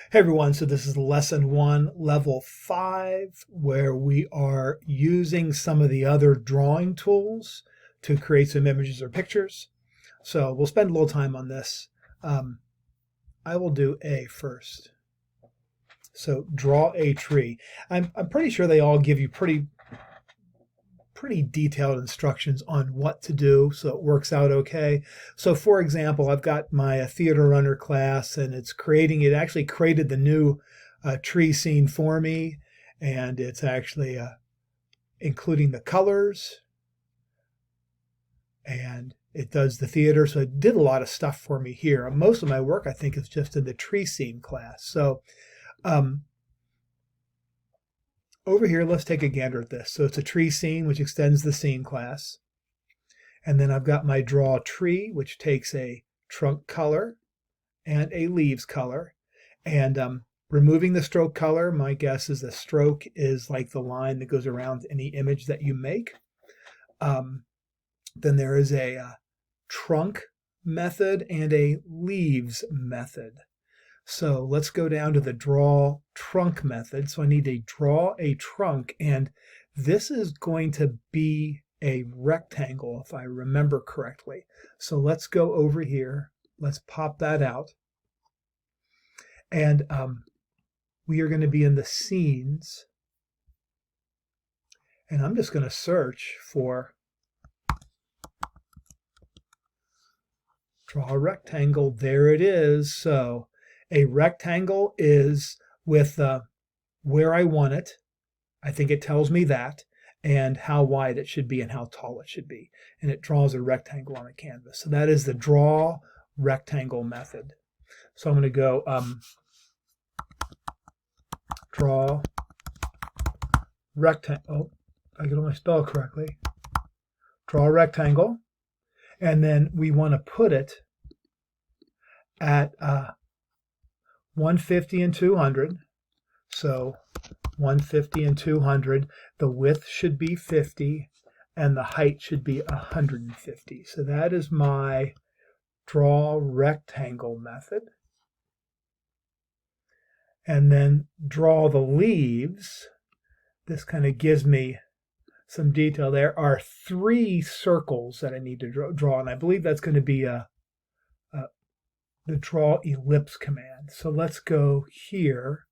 Hey everyone, so this is lesson one, level five, where we are using some of the other drawing tools to create some images or pictures. So we'll spend a little time on this. Um, I will do A first. So draw a tree. I'm pretty sure they all give you pretty detailed instructions on what to do, so it works out okay. So for example, I've got my theater runner class, and it actually created the new tree scene for me, and it's actually including the colors, and it does the theater, so it did a lot of stuff for me here. Most of my work, I think, is just in the tree scene class. So um, over here, let's take a gander at this. So it's a tree scene, which extends the scene class. And then I've got my draw tree, which takes a trunk color and a leaves color. And removing the stroke color, my guess is the stroke is like the line that goes around any image that you make. Then there is a trunk method and a leaves method. So let's go down to the draw trunk method. So I need to draw a trunk, and this is going to be a rectangle if I remember correctly. So let's go over here. Let's pop that out. And we are going to be in the scenes. And I'm just going to search for draw a rectangle. There it is. So a rectangle is with where I want it. I think it tells me that, and how wide it should be and how tall it should be. And it draws a rectangle on the canvas. So that is the draw rectangle method. So I'm going to go draw rectangle. Oh, I get my spell correctly. Draw a rectangle. And then we want to put it at 150 and 200. So 150 and 200. The width should be 50 and the height should be 150. So that is my draw rectangle method. And then draw the leaves. This kind of gives me some detail. There are 3 circles that I need to draw, and I believe that's going to be the draw ellipse command. So let's go here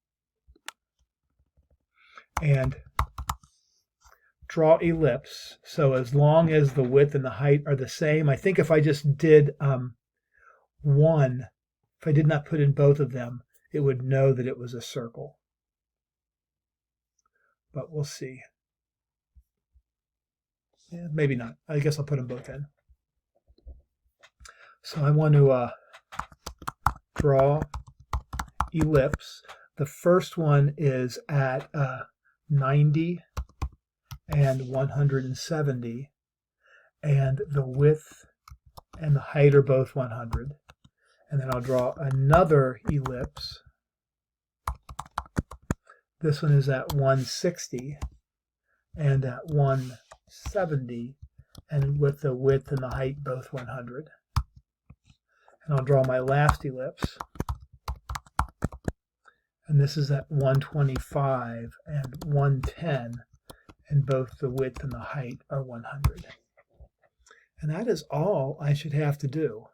and draw ellipse. So as long as the width and the height are the same, I think if I just did one, if I did not put in both of them, it would know that it was a circle. But we'll see. Yeah, maybe not. I guess I'll put them both in. So I want to draw ellipse. The first one is at 90 and 170, and the width and the height are both 100. And then I'll draw another ellipse. This one is at 160 and at 170, and with the width and the height both 100. And I'll draw my last ellipse. And this is at 125 and 110, and both the width and the height are 100. And that is all I should have to do.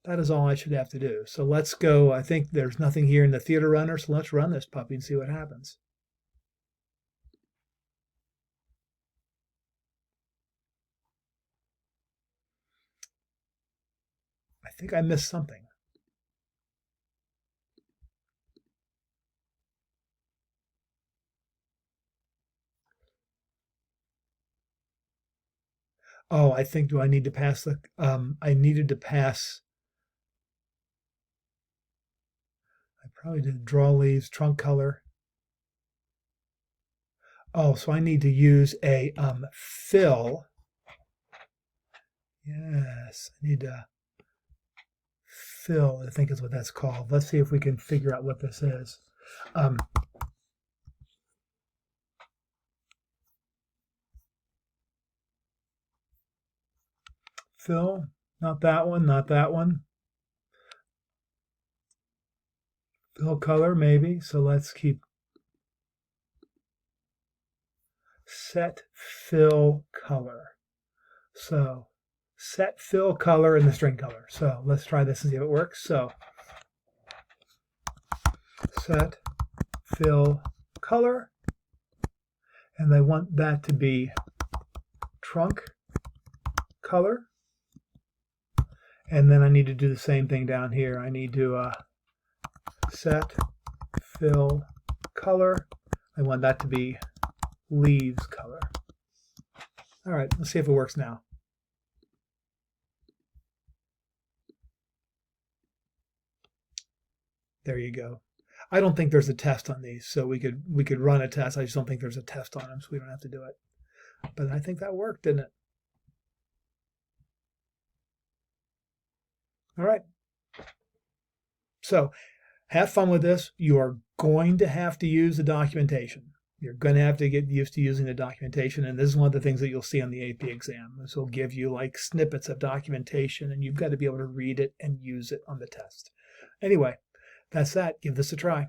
That is all I should have to do. So let's go. I think there's nothing here in the theater runner, so let's run this puppy and see what happens. I think I missed something. Oh, I think, do I need to pass the, I needed to pass, I probably did draw leaves, trunk color. Oh, so I need to use a fill. Yes, I need to fill, I think is what that's called. Let's see if we can figure out what this is. Fill, not that one, not that one. fill color maybe. So let's keep set fill color. So set fill color in the string color. So let's try this and see if it works. So set fill color, and I want that to be trunk color. And then I need to do the same thing down here. I need to set fill color. I want that to be leaves color. All right, let's see if it works now. There you go. I don't think there's a test on these, so we could run a test. I just don't think there's a test on them, so we don't have to do it. But I think that worked, didn't it? All right. So have fun with this. You are going to have to use the documentation. You're going to have to get used to using the documentation, and this is one of the things that you'll see on the AP exam. This will give you like snippets of documentation, and you've got to be able to read it and use it on the test. Anyway, that's that. Give this a try.